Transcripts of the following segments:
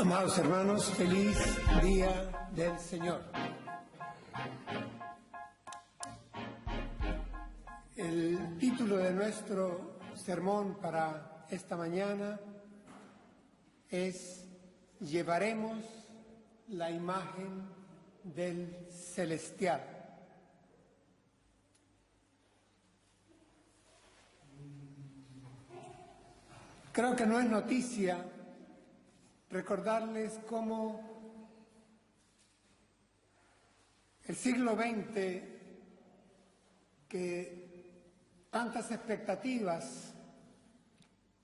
Amados hermanos, feliz día del Señor. El título de nuestro sermón para esta mañana es Llevaremos la imagen del celestial. Creo que no es noticia recordarles cómo el siglo XX, que tantas expectativas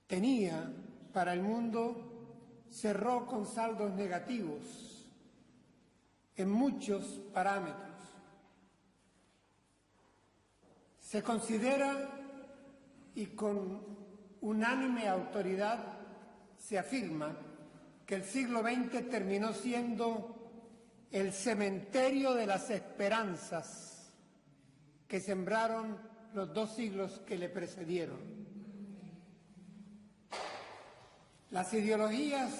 tenía para el mundo, cerró con saldos negativos en muchos parámetros. Se considera, y con unánime autoridad se afirma, que el siglo XX terminó siendo el cementerio de las esperanzas que sembraron los 2 siglos que le precedieron. Las ideologías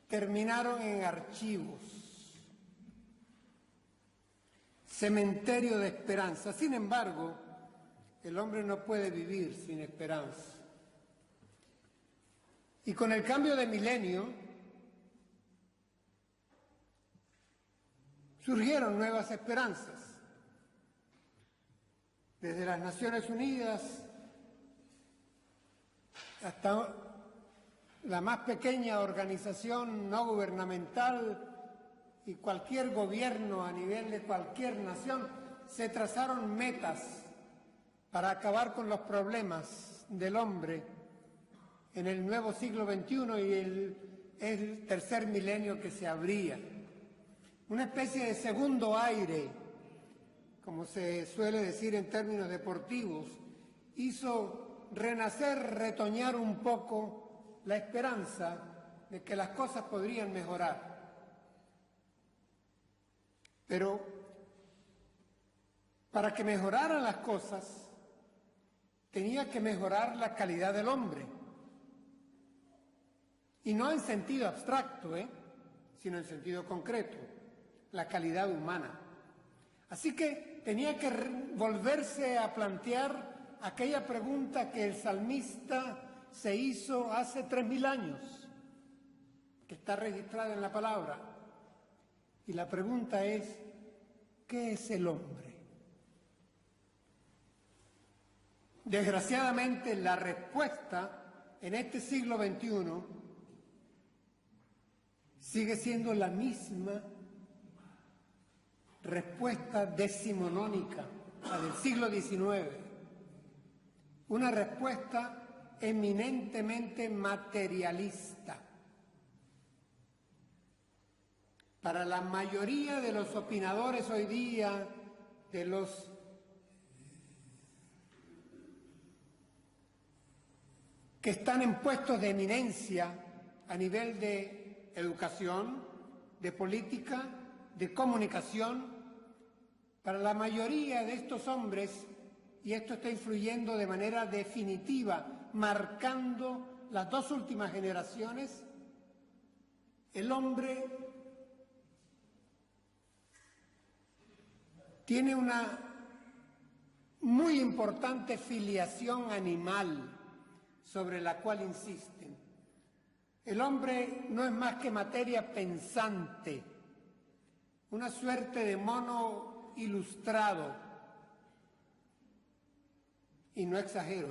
terminaron en archivos, cementerio de esperanza. Sin embargo, el hombre no puede vivir sin esperanza. Y con el cambio de milenio surgieron nuevas esperanzas. Desde las Naciones Unidas hasta la más pequeña organización no gubernamental y cualquier gobierno a nivel de cualquier nación, se trazaron metas para acabar con los problemas del hombre en el nuevo siglo XXI y el tercer milenio que se abría. Una especie de segundo aire, como se suele decir en términos deportivos, hizo renacer, retoñar un poco la esperanza de que las cosas podrían mejorar. Pero para que mejoraran las cosas, tenía que mejorar la calidad del hombre. Y no en sentido abstracto, sino en sentido concreto, la calidad humana. Así que tenía que volverse a plantear aquella pregunta que el salmista se hizo hace 3000 años, que está registrada en la palabra. Y la pregunta es, ¿qué es el hombre? Desgraciadamente, la respuesta en este siglo XXI sigue siendo la misma respuesta decimonónica, la del siglo XIX, una respuesta eminentemente materialista. Para la mayoría de los opinadores hoy día, de los que están en puestos de eminencia a nivel de educación, de política, de comunicación, para la mayoría de estos hombres, y esto está influyendo de manera definitiva, marcando las 2 últimas generaciones, el hombre tiene una muy importante filiación animal sobre la cual insisten. El hombre no es más que materia pensante, una suerte de mono ilustrado. Y no exagero,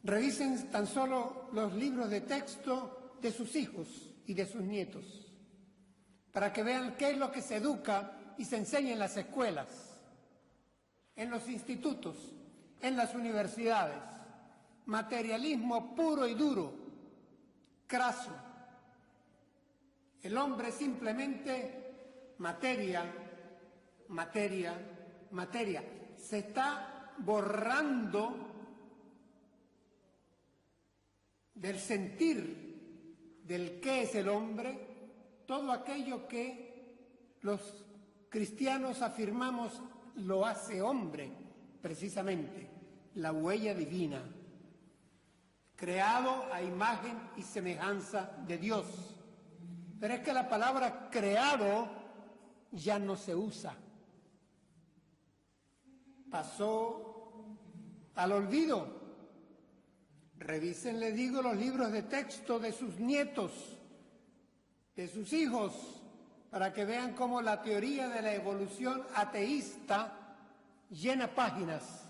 Revisen tan solo los libros de texto de sus hijos y de sus nietos, para que vean qué es lo que se educa y se enseña en las escuelas, en los institutos, en las universidades. Materialismo puro y duro, craso. El hombre simplemente materia, materia, materia. Se está borrando del sentir del qué es el hombre todo aquello que los cristianos afirmamos lo hace hombre, precisamente, la huella divina. creado a imagen y semejanza de Dios. Pero es que la palabra creado ya no se usa. Pasó al olvido. Revisen, les digo, los libros de texto de sus nietos, de sus hijos, para que vean cómo la teoría de la evolución ateísta llena páginas.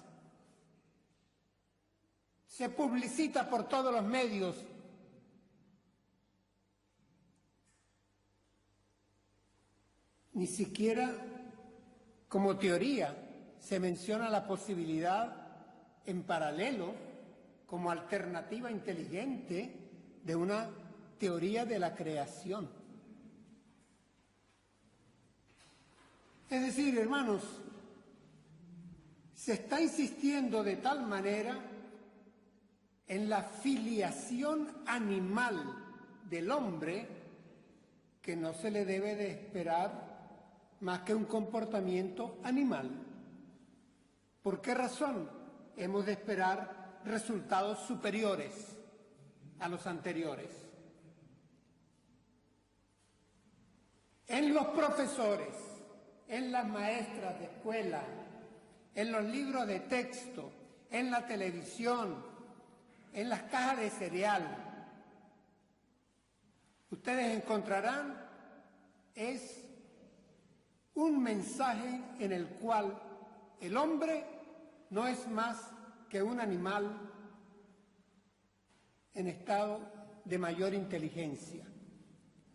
Se publicita por todos los medios. Ni siquiera como teoría se menciona la posibilidad en paralelo, como alternativa inteligente, de una teoría de la creación. Es decir, hermanos, se está insistiendo de tal manera en la filiación animal del hombre que no se le debe de esperar más que un comportamiento animal. ¿Por qué razón hemos de esperar resultados superiores a los anteriores? En los profesores, en las maestras de escuela, en los libros de texto, en la televisión, en las cajas de cereal, ustedes encontrarán es un mensaje en el cual el hombre no es más que un animal en estado de mayor inteligencia,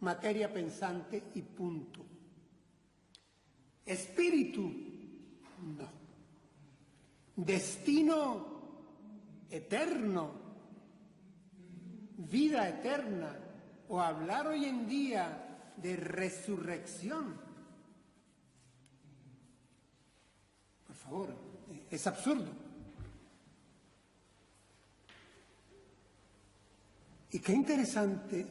materia pensante y punto. Espíritu, no. Destino eterno, vida eterna, o hablar hoy en día de resurrección. Por favor, es absurdo. Y qué interesante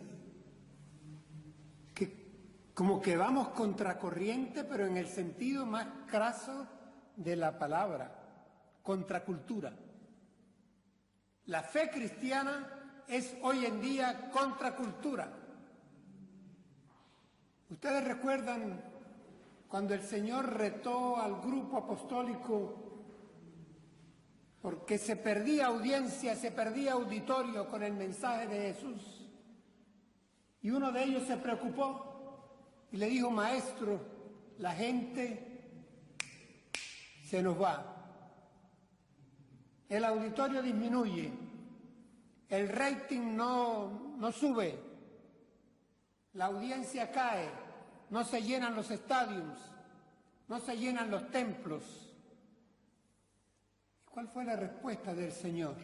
que como que vamos contracorriente, pero en el sentido más craso de la palabra, contracultura. La fe cristiana es hoy en día contracultura. Ustedes recuerdan cuando el Señor retó al grupo apostólico porque se perdía audiencia, se perdía auditorio con el mensaje de Jesús. Y uno de ellos se preocupó y le dijo: maestro, la gente se nos va. El auditorio disminuye, el rating no sube, la audiencia cae, no se llenan los estadios, no se llenan los templos. ¿Cuál fue la respuesta del Señor?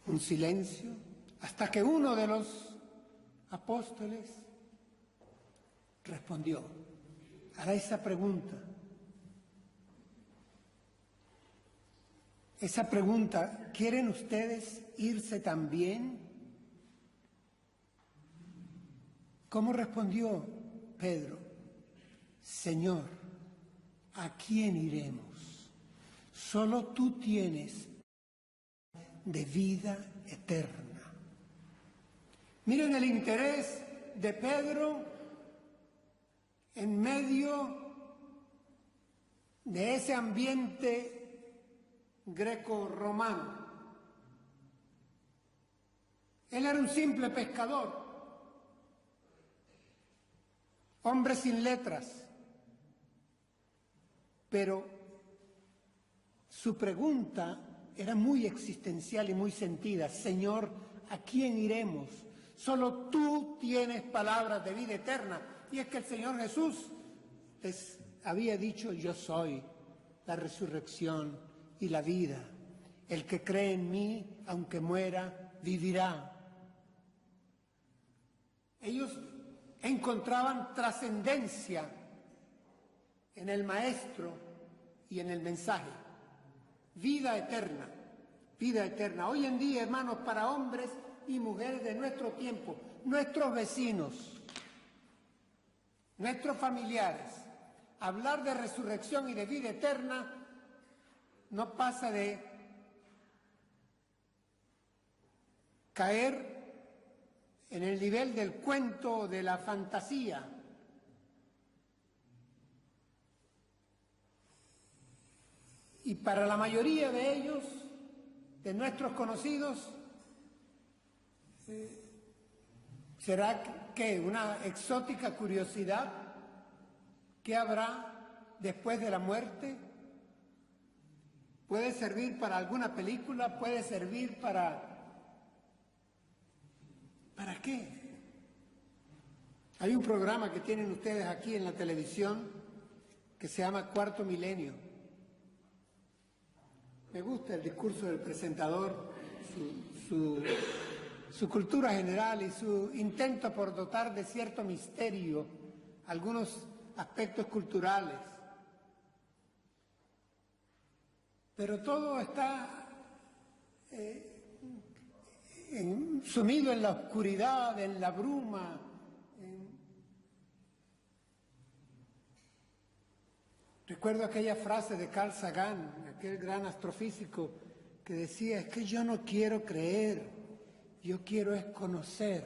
Un silencio, hasta que uno de los apóstoles respondió a esa pregunta. Esa pregunta, ¿quieren ustedes irse también? ¿Cómo respondió Pedro? Señor, ¿a quién iremos? Solo tú tienes de vida eterna. Miren el interés de Pedro en medio de ese ambiente greco-romano. Él era un simple pescador, hombre sin letras, pero su pregunta era muy existencial y muy sentida. Señor, ¿a quién iremos? Solo tú tienes palabras de vida eterna. Y es que el Señor Jesús les había dicho: yo soy la resurrección y la vida. El que cree en mí, aunque muera, vivirá. Ellos encontraban trascendencia en el Maestro y en el mensaje. Vida eterna, vida eterna. Hoy en día, hermanos, para hombres y mujeres de nuestro tiempo, nuestros vecinos, nuestros familiares, hablar de resurrección y de vida eterna no pasa de caer en el nivel del cuento, de la fantasía. Y para la mayoría de ellos, de nuestros conocidos, será que una exótica curiosidad. ¿Qué habrá después de la muerte? Puede servir para alguna película, puede servir para... ¿Para qué? Hay un programa que tienen ustedes aquí en la televisión que se llama Cuarto Milenio. Me gusta el discurso del presentador, su cultura general y su intento por dotar de cierto misterio algunos aspectos culturales. Pero todo está sumido en la oscuridad, en la bruma. Recuerdo aquella frase de Carl Sagan, aquel gran astrofísico, que decía, es que yo no quiero creer, yo quiero es conocer.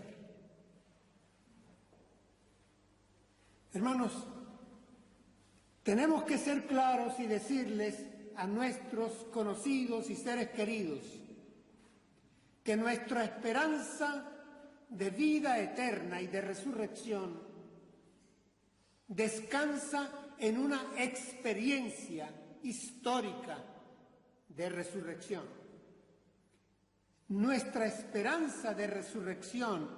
Hermanos, tenemos que ser claros y decirles a nuestros conocidos y seres queridos que nuestra esperanza de vida eterna y de resurrección descansa en una experiencia histórica de resurrección. Nuestra esperanza de resurrección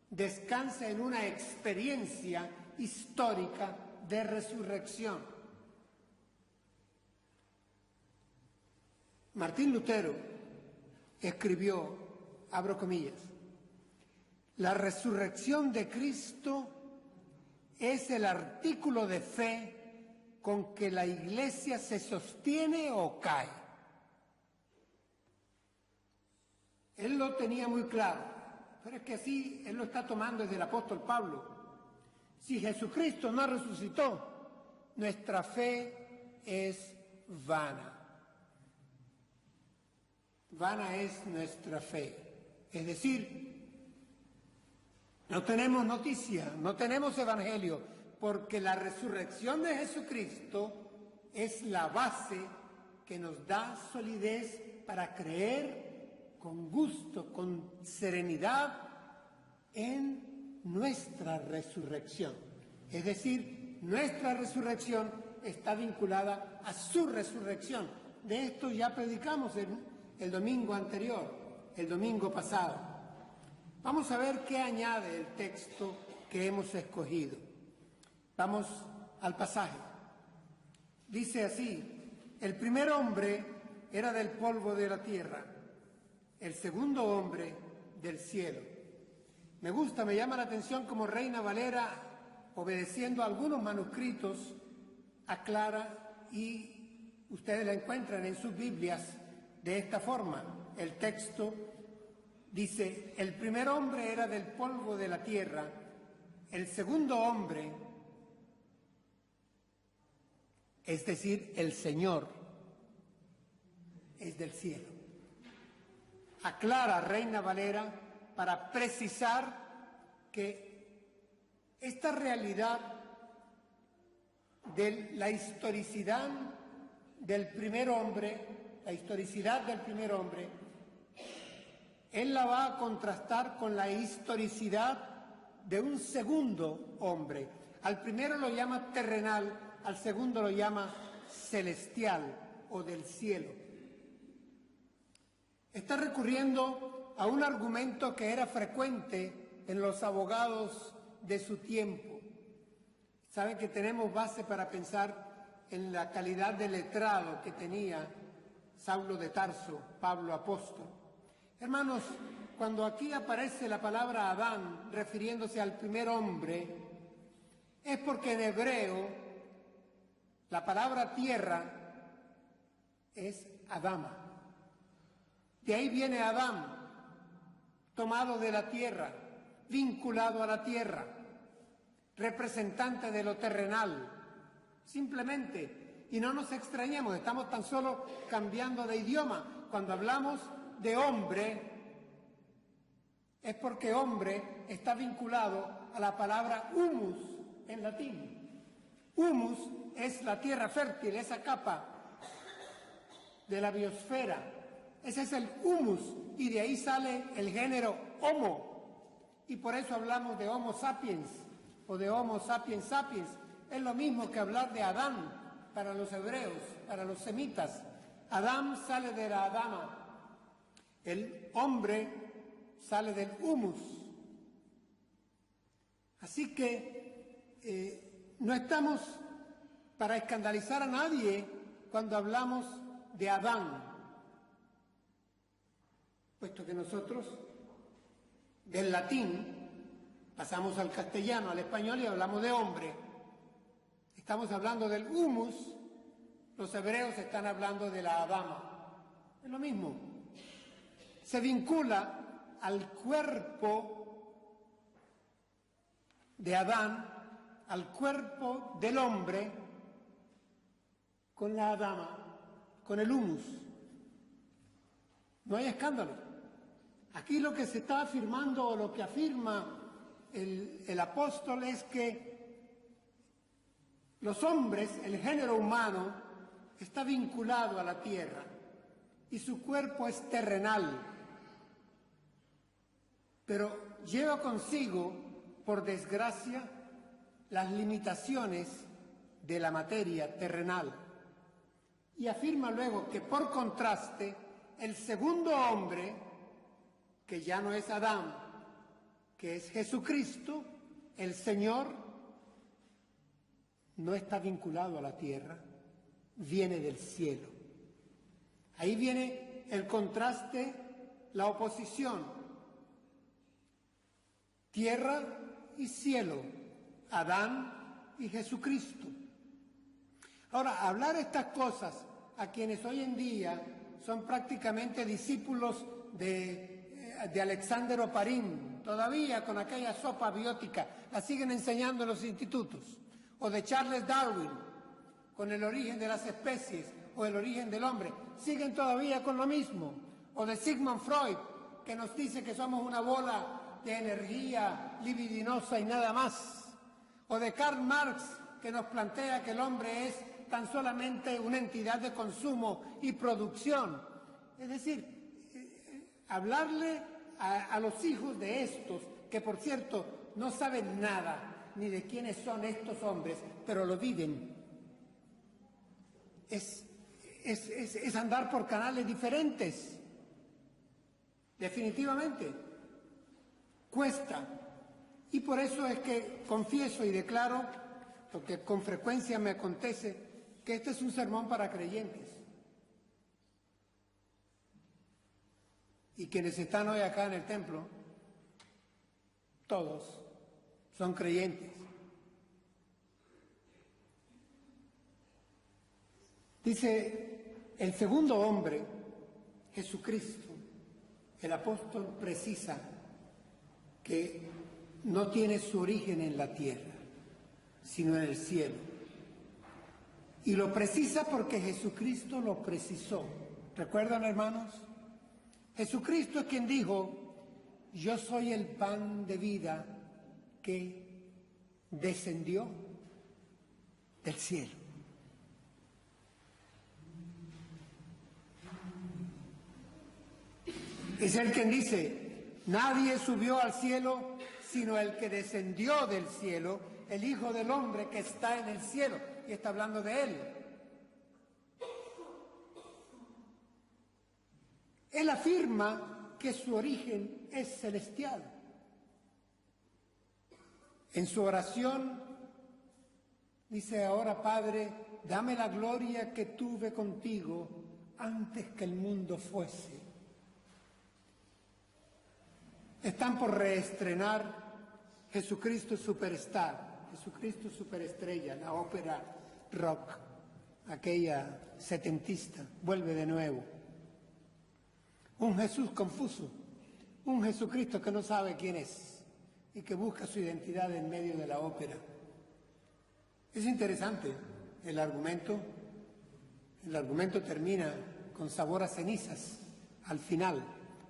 descansa en una experiencia histórica de resurrección. Martín Lutero escribió, abro comillas, la resurrección de Cristo es el artículo de fe con que la Iglesia se sostiene o cae. Él lo tenía muy claro, pero es que así él lo está tomando desde el apóstol Pablo. Si Jesucristo no resucitó, nuestra fe es vana. Vana es nuestra fe. Es decir, no tenemos noticia, no tenemos evangelio, porque la resurrección de Jesucristo es la base que nos da solidez para creer con gusto, con serenidad en nuestra resurrección. Es decir, nuestra resurrección está vinculada a su resurrección. De esto ya predicamos el domingo anterior, el domingo pasado. Vamos a ver qué añade el texto que hemos escogido. Vamos al pasaje. Dice así, el primer hombre era del polvo de la tierra, el segundo hombre del cielo. Me gusta, me llama la atención como Reina Valera, obedeciendo a algunos manuscritos, aclara y ustedes la encuentran en sus Biblias de esta forma. El texto dice, el primer hombre era del polvo de la tierra, el segundo hombre, es decir, el Señor, es del cielo. Aclara Reina Valera para precisar que esta realidad de la historicidad del primer hombre, él la va a contrastar con la historicidad de un segundo hombre. Al primero lo llama terrenal, al segundo lo llama celestial o del cielo. Está recurriendo a un argumento que era frecuente en los abogados de su tiempo. Saben que tenemos base para pensar en la calidad de letrado que tenía Saulo de Tarso, Pablo apóstol. Hermanos, cuando aquí aparece la palabra Adán refiriéndose al primer hombre, es porque en hebreo la palabra tierra es Adama. De ahí viene Adán, tomado de la tierra, vinculado a la tierra, representante de lo terrenal, simplemente. Y no nos extrañemos, estamos tan solo cambiando de idioma. Cuando hablamos de hombre, es porque hombre está vinculado a la palabra humus en latín. Humus es la tierra fértil, esa capa de la biosfera. Ese es el humus y de ahí sale el género Homo. Y por eso hablamos de Homo sapiens o de Homo sapiens sapiens. Es lo mismo que hablar de Adán para los hebreos, para los semitas. Adán sale de la Adama. El hombre sale del humus. Así que no estamos para escandalizar a nadie cuando hablamos de Adán, puesto que nosotros del latín pasamos al castellano, al español y hablamos de hombre. Estamos hablando del humus, los hebreos están hablando de la Adama. Es lo mismo. Se vincula al cuerpo de Adán, al cuerpo del hombre, con la Adama, con el humus. No hay escándalo. Aquí lo que se está afirmando, o lo que afirma el apóstol, es que los hombres, el género humano, está vinculado a la tierra y su cuerpo es terrenal, pero lleva consigo, por desgracia, las limitaciones de la materia terrenal. Y afirma luego que, por contraste, el segundo hombre, que ya no es Adán, que es Jesucristo, el Señor, no está vinculado a la tierra, viene del cielo. Ahí viene el contraste, la oposición. Tierra y cielo, Adán y Jesucristo. Ahora, hablar estas cosas a quienes hoy en día son prácticamente discípulos de Alexander Oparin, todavía con aquella sopa biótica, la siguen enseñando en los institutos, o de Charles Darwin, con el origen de las especies o el origen del hombre, siguen todavía con lo mismo, o de Sigmund Freud, que nos dice que somos una bola de energía libidinosa y nada más, o de Karl Marx, que nos plantea que el hombre es tan solamente una entidad de consumo y producción. Es decir, hablarle a los hijos de estos, que por cierto no saben nada ni de quiénes son estos hombres, pero lo viven, es andar por canales diferentes. Definitivamente, cuesta. Y por eso es que confieso y declaro, lo que con frecuencia me acontece, que este es un sermón para creyentes. Y quienes están hoy acá en el templo, todos son creyentes. Dice el segundo hombre, Jesucristo, el apóstol precisa que no tiene su origen en la tierra, sino en el cielo. Y lo precisa porque Jesucristo lo precisó. ¿Recuerdan, hermanos? Jesucristo es quien dijo: yo soy el pan de vida que descendió del cielo. Es el quien dice: nadie subió al cielo sino el que descendió del cielo, el Hijo del Hombre que está en el cielo. Y está hablando de él. Él afirma que su origen es celestial. En su oración dice: ahora, Padre, dame la gloria que tuve contigo antes que el mundo fuese. Están por reestrenar Jesucristo Superstar, Jesucristo Superestrella, la ópera rock, aquella setentista, vuelve de nuevo. Un Jesús confuso, un Jesucristo que no sabe quién es y que busca su identidad en medio de la ópera. Es interesante el argumento termina con sabor a cenizas al final.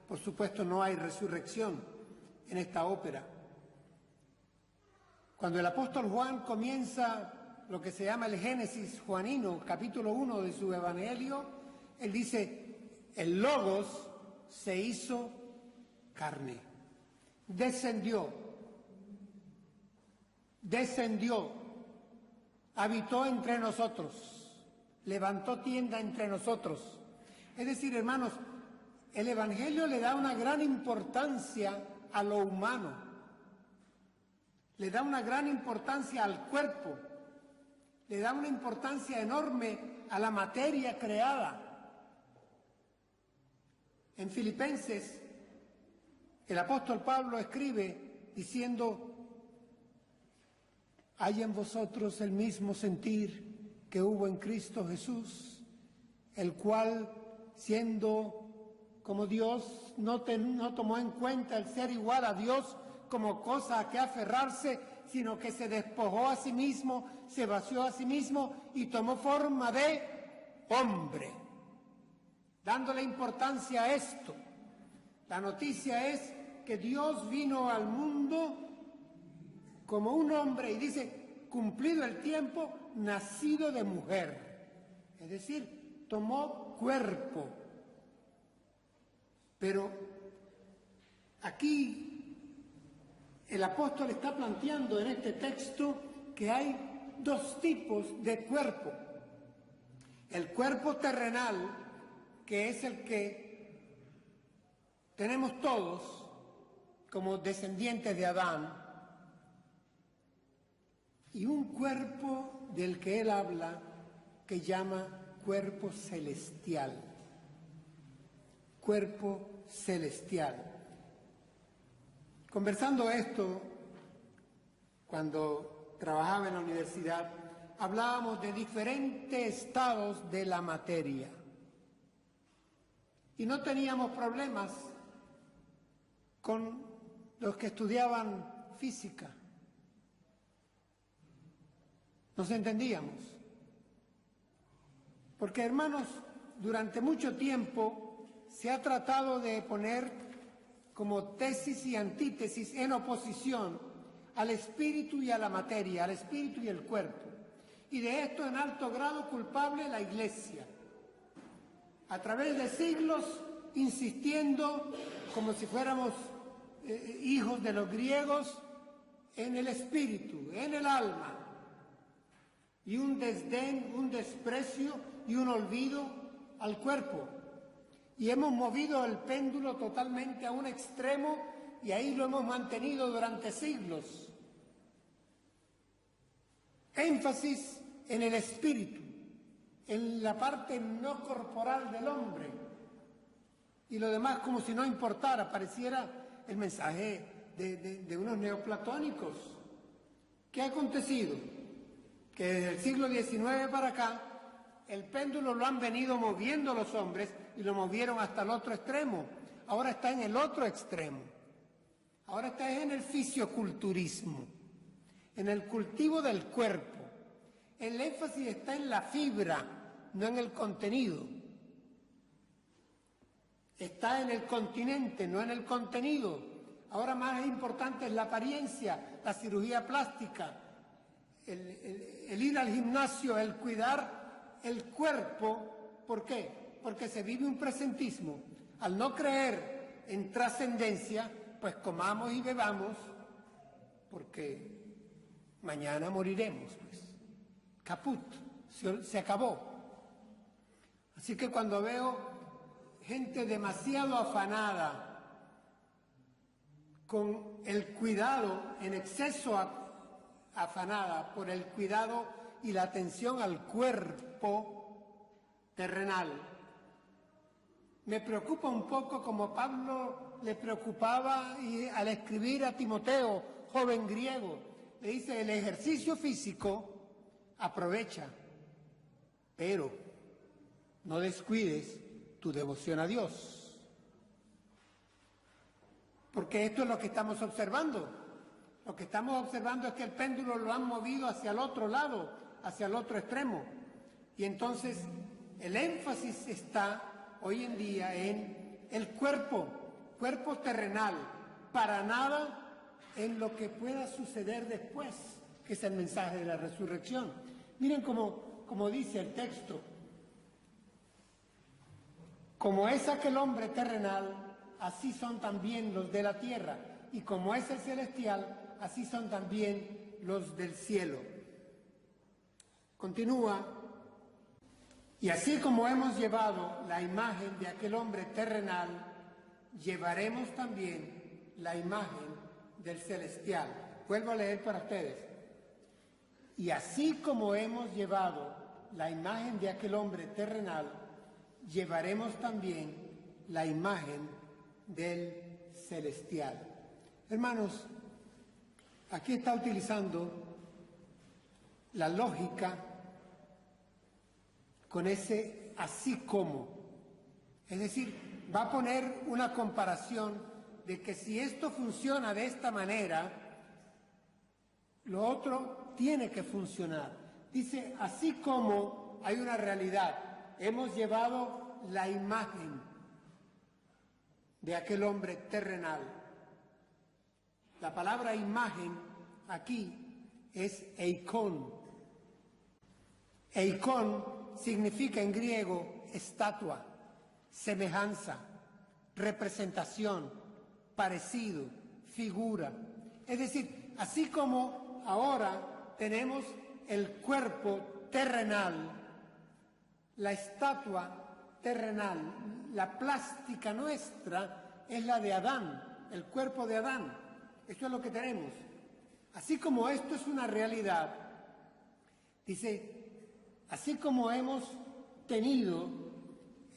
Por supuesto no hay resurrección, en esta ópera. Cuando el apóstol Juan comienza lo que se llama el Génesis juanino, capítulo 1 de su Evangelio, él dice, el Logos se hizo carne, descendió, habitó entre nosotros, levantó tienda entre nosotros. Es decir, hermanos, el Evangelio le da una gran importancia a lo humano, le da una gran importancia al cuerpo, le da una importancia enorme a la materia creada. En Filipenses, el apóstol Pablo escribe diciendo, hay en vosotros el mismo sentir que hubo en Cristo Jesús, el cual, siendo como Dios, no tomó en cuenta el ser igual a Dios como cosa a que aferrarse, sino que se despojó a sí mismo, se vació a sí mismo y tomó forma de hombre, dándole importancia a esto. La noticia es que Dios vino al mundo como un hombre y dice, cumplido el tiempo, nacido de mujer. Es decir, tomó cuerpo. Pero aquí el apóstol está planteando en este texto que hay dos tipos de cuerpo. El cuerpo terrenal, que es el que tenemos todos como descendientes de Adán, y un cuerpo del que él habla que llama cuerpo celestial. Cuerpo celestial. Conversando esto, cuando trabajaba en la universidad, hablábamos de diferentes estados de la materia. Y no teníamos problemas con los que estudiaban física. Nos entendíamos. Porque, hermanos, durante mucho tiempo se ha tratado de poner como tesis y antítesis en oposición al espíritu y a la materia, al espíritu y el cuerpo. Y de esto en alto grado culpable la Iglesia. A través de siglos insistiendo, como si fuéramos hijos de los griegos, en el espíritu, en el alma. Y un desdén, un desprecio y un olvido al cuerpo. Y hemos movido el péndulo totalmente a un extremo y ahí lo hemos mantenido durante siglos. Énfasis en el espíritu, en la parte no corporal del hombre. Y lo demás como si no importara, pareciera el mensaje de unos neoplatónicos. ¿Qué ha acontecido? Que desde el siglo XIX para acá, el péndulo lo han venido moviendo los hombres y lo movieron hasta el otro extremo. Ahora está en el otro extremo. Ahora está en el fisioculturismo, en el cultivo del cuerpo. El énfasis está en la fibra, no en el contenido. Está en el continente, no en el contenido. Ahora más importante es la apariencia, la cirugía plástica, el ir al gimnasio, el cuidar el cuerpo. ¿Por qué? Porque se vive un presentismo. Al no creer en trascendencia, pues comamos y bebamos, porque mañana moriremos, pues. Caput, se acabó. Así que cuando veo gente demasiado afanada con el cuidado, en exceso afanada por el cuidado y la atención al cuerpo terrenal, me preocupa un poco como Pablo le preocupaba al escribir a Timoteo, joven griego. Le dice, el ejercicio físico aprovecha, pero no descuides tu devoción a Dios. Porque esto es lo que estamos observando. Lo que estamos observando es que el péndulo lo han movido hacia el otro lado, hacia el otro extremo. Y entonces el énfasis está hoy en día en el cuerpo terrenal, para nada en lo que pueda suceder después, que es el mensaje de la resurrección. Miren como dice el texto: como es aquel hombre terrenal, así son también los de la tierra, y como es el celestial, así son también los del cielo. Continúa: y así como hemos llevado la imagen de aquel hombre terrenal, llevaremos también la imagen del celestial. Vuelvo a leer para ustedes. Y así como hemos llevado la imagen de aquel hombre terrenal, llevaremos también la imagen del celestial. Hermanos, aquí está utilizando la lógica con ese así como. Es decir, va a poner una comparación de que si esto funciona de esta manera, lo otro tiene que funcionar. Dice, así como hay una realidad, hemos llevado la imagen de aquel hombre terrenal. La palabra imagen aquí es eikon. Eikon significa en griego estatua, semejanza, representación, parecido, figura. Es decir, así como ahora tenemos el cuerpo terrenal, la estatua terrenal, la plástica nuestra es la de Adán, el cuerpo de Adán. Esto es lo que tenemos. Así como esto es una realidad, dice, así como hemos tenido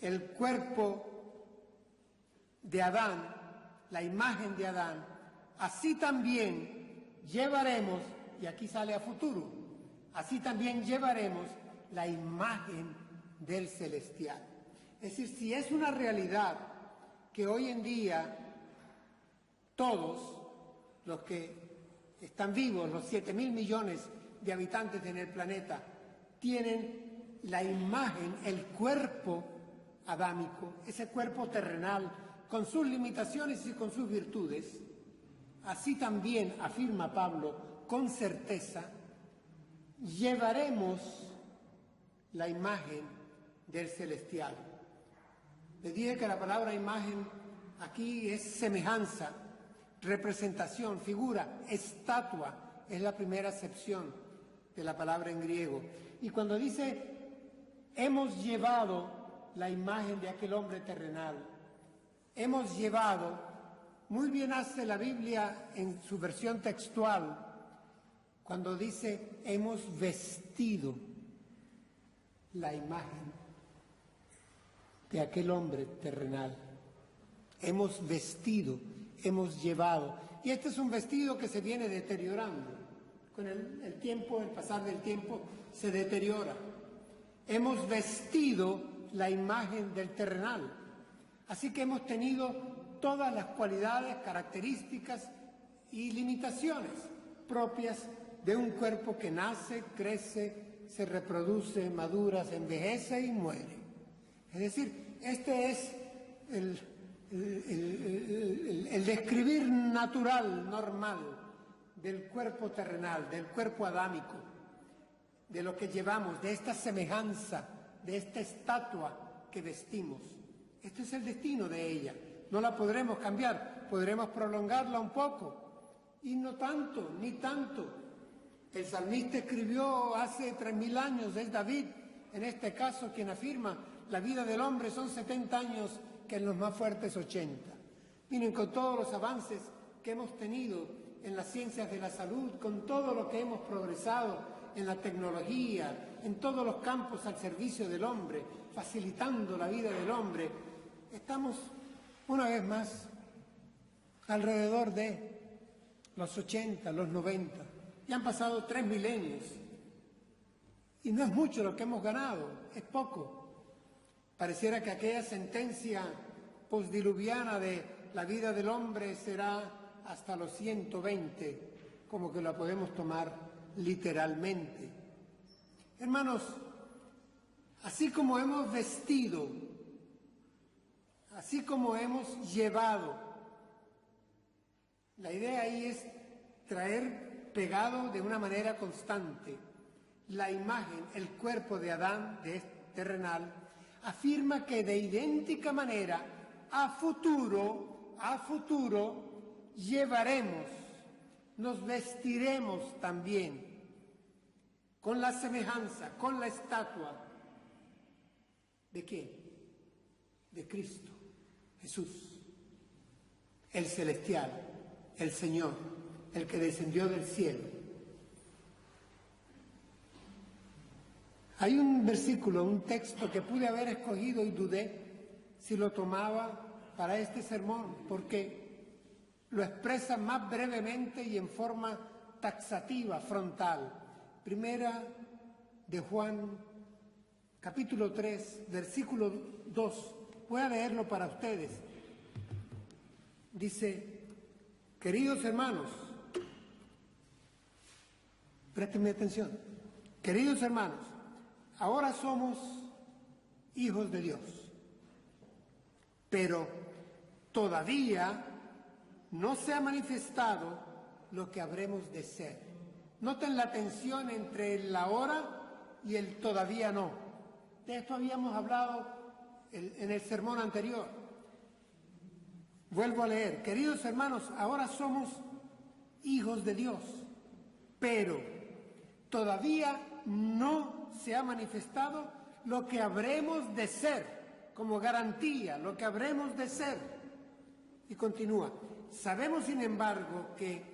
el cuerpo de Adán, la imagen de Adán, así también llevaremos, y aquí sale a futuro, así también llevaremos la imagen del celestial. Es decir, si es una realidad que hoy en día todos los que están vivos, los 7.000 millones de habitantes en el planeta, tienen la imagen, el cuerpo adámico, ese cuerpo terrenal, con sus limitaciones y con sus virtudes, así también, afirma Pablo, con certeza, llevaremos la imagen del celestial. Les dije que la palabra imagen aquí es semejanza, representación, figura, estatua, es la primera acepción de la palabra en griego. Y cuando dice, hemos llevado la imagen de aquel hombre terrenal, hemos llevado, muy bien hace la Biblia en su versión textual, cuando dice, hemos vestido la imagen de aquel hombre terrenal. Hemos vestido, hemos llevado. Y este es un vestido que se viene deteriorando. Con el tiempo, el pasar del tiempo, se deteriora. Hemos vestido la imagen del terrenal. Así que hemos tenido todas las cualidades, características y limitaciones propias de un cuerpo que nace, crece, se reproduce, madura, se envejece y muere. Es decir, este es el describir natural, normal, del cuerpo terrenal, del cuerpo adámico, de lo que llevamos, de esta semejanza, de esta estatua que vestimos. Este es el destino de ella. No la podremos cambiar, podremos prolongarla un poco, y no tanto, ni tanto. El salmista escribió hace 3.000 años, es David, en este caso, quien afirma, la vida del hombre son 70 años, que en los más fuertes 80. Miren, con todos los avances que hemos tenido en las ciencias de la salud, con todo lo que hemos progresado en la tecnología, en todos los campos al servicio del hombre, facilitando la vida del hombre, estamos una vez más alrededor de los 80, los 90. Ya han pasado 3 milenios. Y no es mucho lo que hemos ganado, es poco. Pareciera que aquella sentencia postdiluviana de la vida del hombre será hasta los 120, como que la podemos tomar literalmente. Hermanos, así como hemos vestido, así como hemos llevado La idea ahí es traer pegado de una manera constante la imagen, el cuerpo de Adán, terrenal, afirma que de idéntica manera a futuro llevaremos, nos vestiremos también con la semejanza, con la estatua. ¿De quién? De Cristo, Jesús, el celestial, el Señor, el que descendió del cielo. Hay un versículo, un texto que pude haber escogido y dudé si lo tomaba para este sermón, porque lo expresa más brevemente y en forma taxativa, frontal. Primera de Juan, capítulo 3, versículo 2. Voy a leerlo para ustedes. Dice: queridos hermanos, préstenme atención, queridos hermanos, ahora somos hijos de Dios, pero todavía no se ha manifestado lo que habremos de ser. Noten la tensión entre el ahora y el todavía no. De esto habíamos hablado en el sermón anterior. Vuelvo a leer: queridos hermanos, ahora somos hijos de Dios, pero todavía no se ha manifestado lo que habremos de ser, como garantía, lo que habremos de ser. Y continúa: sabemos, sin embargo, que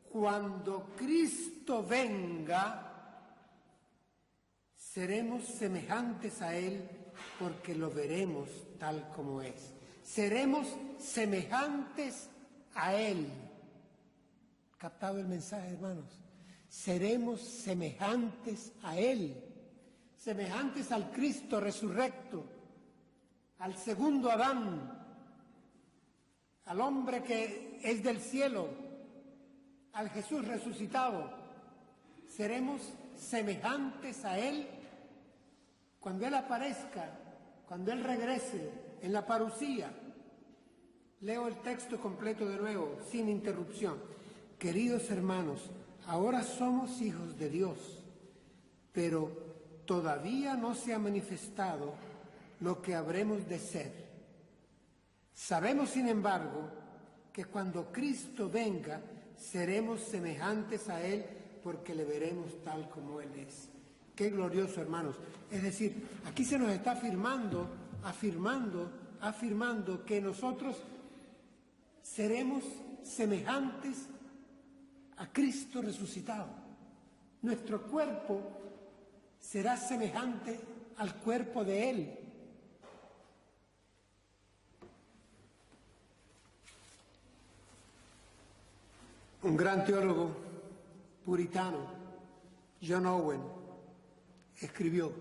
cuando Cristo venga, seremos semejantes a Él, porque lo veremos tal como es. Seremos semejantes a Él. ¿Captado el mensaje, hermanos? Seremos semejantes a Él, semejantes al Cristo resurrecto, al segundo Adán, al hombre que es del cielo, al Jesús resucitado. Seremos semejantes a Él cuando Él aparezca, cuando Él regrese en la parusía. Leo el texto completo de nuevo, sin interrupción. Queridos hermanos, ahora somos hijos de Dios, pero todavía no se ha manifestado lo que habremos de ser. Sabemos, sin embargo, que cuando Cristo venga, seremos semejantes a Él, porque le veremos tal como Él es. Qué glorioso, hermanos. Es decir, aquí se nos está afirmando que nosotros seremos semejantes a Cristo resucitado. Nuestro cuerpo será semejante al cuerpo de Él. Un gran teólogo puritano, John Owen, escribió,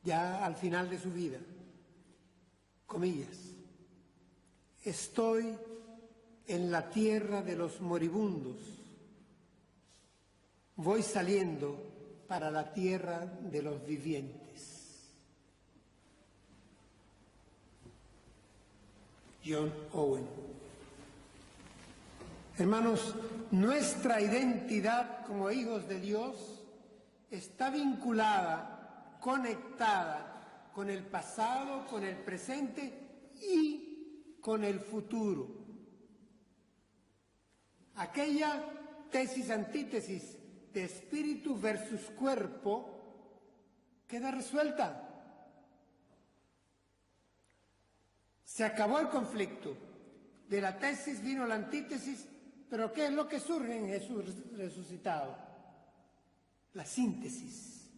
ya al final de su vida, comillas: estoy en la tierra de los moribundos, voy saliendo para la tierra de los vivientes. John Owen. Hermanos, nuestra identidad como hijos de Dios está vinculada, conectada con el pasado, con el presente y con el futuro. Aquella tesis-antítesis de espíritu versus cuerpo queda resuelta. Se acabó el conflicto. De la tesis vino la antítesis, pero ¿qué es lo que surge en Jesús resucitado? La síntesis.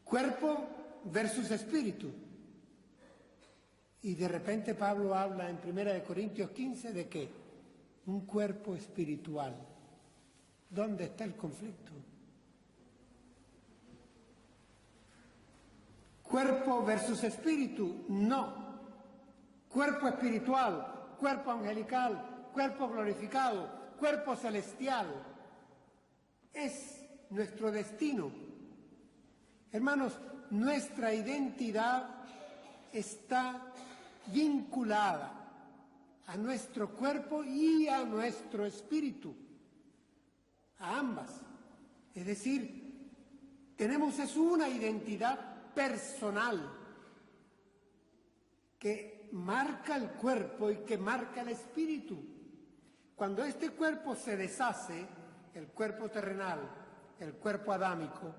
Cuerpo versus espíritu. Y de repente Pablo habla en 1 Corintios 15 de ¿qué? Un cuerpo espiritual. ¿Dónde está el conflicto? Cuerpo versus espíritu, no. Cuerpo espiritual, cuerpo angelical, cuerpo glorificado, cuerpo celestial. Es nuestro destino. Hermanos, nuestra identidad está vinculada a nuestro cuerpo y a nuestro espíritu, a ambas. Es decir, tenemos una identidad personal que marca el cuerpo y que marca el espíritu. Cuando este cuerpo se deshace, el cuerpo terrenal, el cuerpo adámico,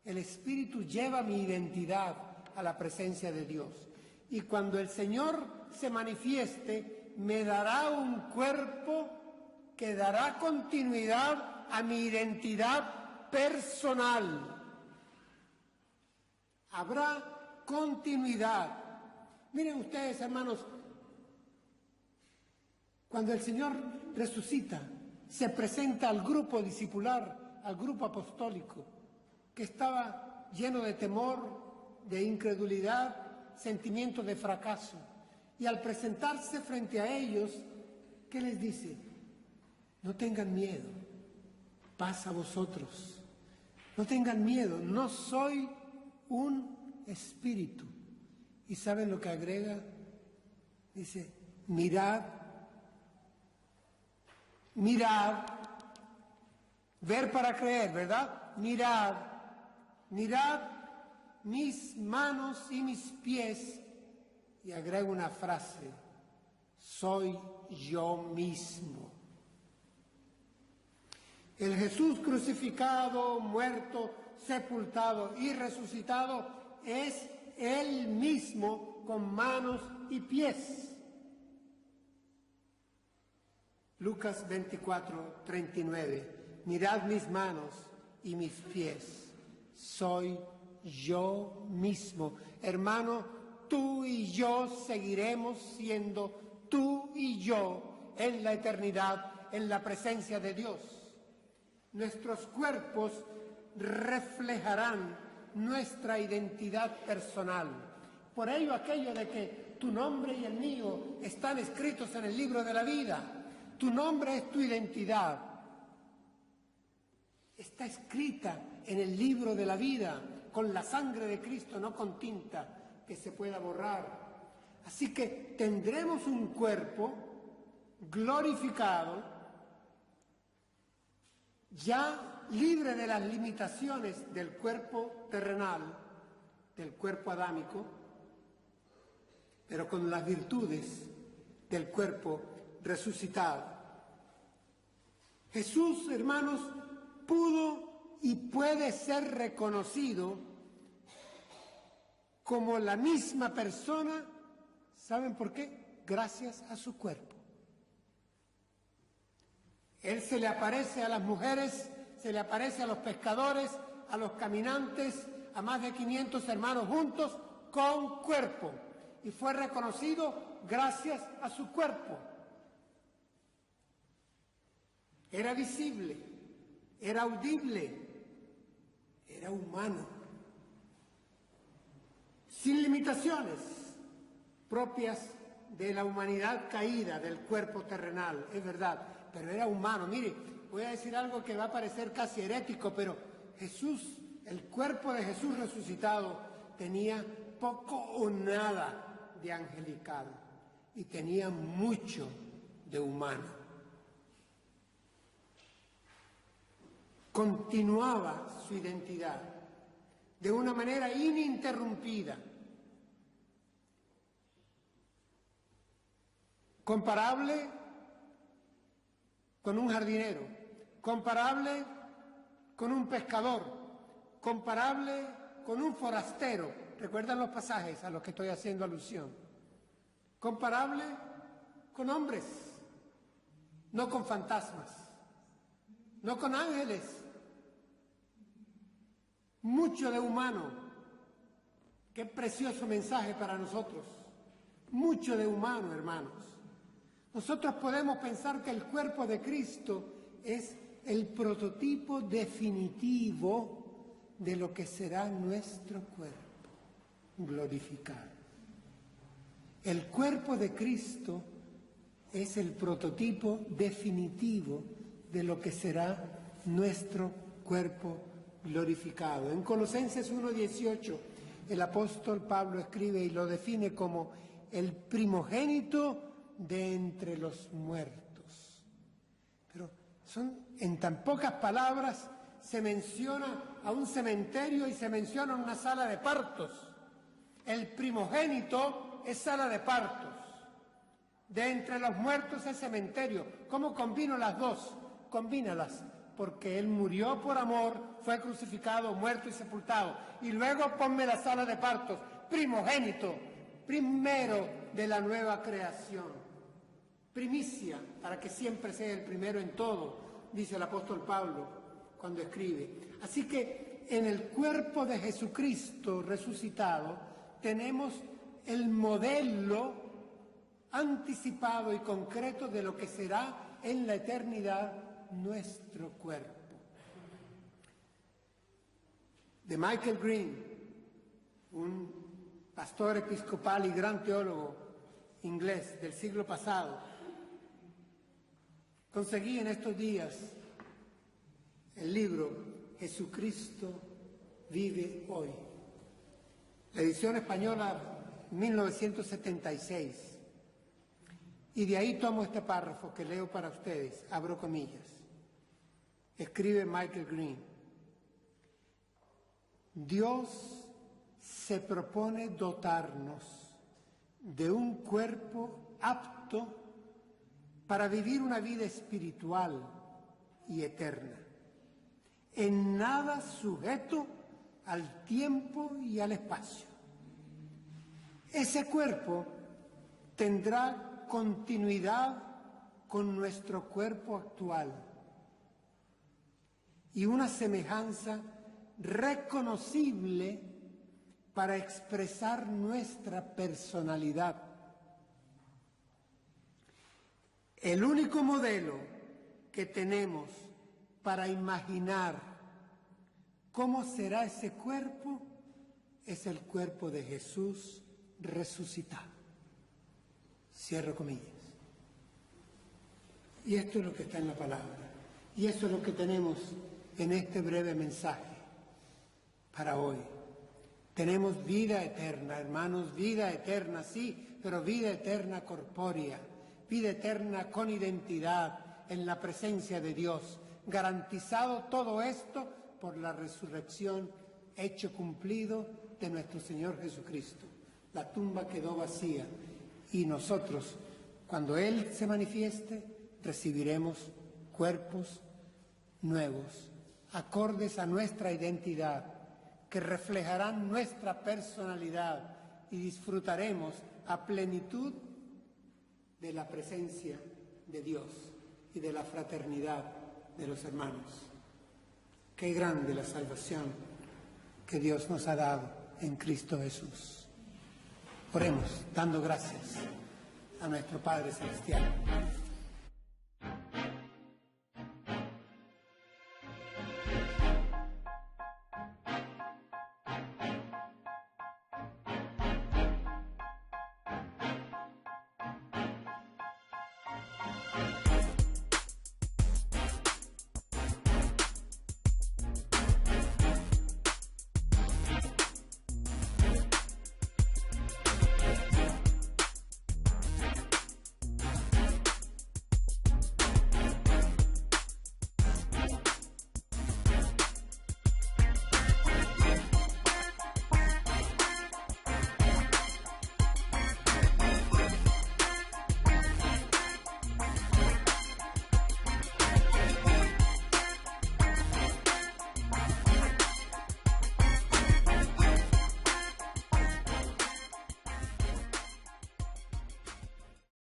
el espíritu lleva mi identidad a la presencia de Dios. Y cuando el Señor se manifieste, me dará un cuerpo que dará continuidad a mi identidad personal. Habrá continuidad. Miren ustedes, hermanos, cuando el Señor resucita, se presenta al grupo discipular, al grupo apostólico, que estaba lleno de temor, de incredulidad, sentimiento de fracaso. Y al presentarse frente a ellos, ¿qué les dice? No tengan miedo, paz a vosotros. No tengan miedo, no soy un espíritu. ¿Y saben lo que agrega? Dice, mirad, ver para creer, ¿verdad? Mirad mis manos y mis pies. Y agrega una frase, soy yo mismo. El Jesús crucificado, muerto, sepultado y resucitado es Él mismo con manos y pies. Lucas 24:39. Mirad mis manos y mis pies. Soy yo mismo. Hermano, tú y yo seguiremos siendo tú y yo en la eternidad, en la presencia de Dios. Nuestros cuerpos reflejarán nuestra identidad personal. Por ello aquello de que tu nombre y el mío están escritos en el libro de la vida. Tu nombre es tu identidad. Está escrita en el libro de la vida, con la sangre de Cristo, no con tinta que se pueda borrar. Así que tendremos un cuerpo glorificado, ya libre de las limitaciones del cuerpo terrenal, del cuerpo adámico, pero con las virtudes del cuerpo resucitado. Jesús, hermanos, pudo y puede ser reconocido como la misma persona. ¿Saben por qué? Gracias a su cuerpo. Él se le aparece a las mujeres, se le aparece a los pescadores, a los caminantes, a más de 500 hermanos juntos, con cuerpo. Y fue reconocido gracias a su cuerpo. Era visible, era audible, era humano, sin limitaciones propias de la humanidad caída, del cuerpo terrenal, es verdad, pero era humano. Mire, voy a decir algo que va a parecer casi herético, pero Jesús, el cuerpo de Jesús resucitado, tenía poco o nada de angelical y tenía mucho de humano. Continuaba su identidad de una manera ininterrumpida, comparable con un jardinero, comparable con un pescador, comparable con un forastero. ¿Recuerdan los pasajes a los que estoy haciendo alusión? Comparable con hombres, no con fantasmas, no con ángeles. Mucho de humano. Qué precioso mensaje para nosotros. Mucho de humano, hermanos. Nosotros podemos pensar que el cuerpo de Cristo es el prototipo definitivo de lo que será nuestro cuerpo glorificado. El cuerpo de Cristo es el prototipo definitivo de lo que será nuestro cuerpo glorificado. En Colosenses 1:18, el apóstol Pablo escribe y lo define como el primogénito de entre los muertos. Pero en tan pocas palabras se menciona a un cementerio y se menciona una sala de partos. El primogénito es sala de partos. De entre los muertos es cementerio. ¿Cómo combino las dos? Combínalas, porque Él murió por amor, fue crucificado, muerto y sepultado. Y luego ponme la sala de partos, primogénito, primero de la nueva creación. Primicia, para que siempre sea el primero en todo, dice el apóstol Pablo cuando escribe. Así que en el cuerpo de Jesucristo resucitado tenemos el modelo anticipado y concreto de lo que será en la eternidad nuestro cuerpo. De Michael Green, un pastor episcopal y gran teólogo inglés del siglo pasado, conseguí en estos días el libro Jesucristo vive hoy, la edición española 1976. Y de ahí tomo este párrafo que leo para ustedes, abro comillas. Escribe Michael Green: Dios se propone dotarnos de un cuerpo apto para vivir una vida espiritual y eterna, en nada sujeto al tiempo y al espacio. Ese cuerpo tendrá continuidad con nuestro cuerpo actual y una semejanza reconocible para expresar nuestra personalidad. El único modelo que tenemos para imaginar cómo será ese cuerpo es el cuerpo de Jesús resucitado. Cierro comillas. Y esto es lo que está en la palabra. Y eso es lo que tenemos en este breve mensaje para hoy. Tenemos vida eterna, hermanos, vida eterna, sí, pero vida eterna corpórea, vida eterna con identidad en la presencia de Dios. Garantizado todo esto por la resurrección, hecho cumplido de nuestro Señor Jesucristo. La tumba quedó vacía. Y nosotros, cuando Él se manifieste, recibiremos cuerpos nuevos, acordes a nuestra identidad, que reflejarán nuestra personalidad y disfrutaremos a plenitud de la presencia de Dios y de la fraternidad de los hermanos. Qué grande la salvación que Dios nos ha dado en Cristo Jesús. Oremos, dando gracias a nuestro Padre Celestial.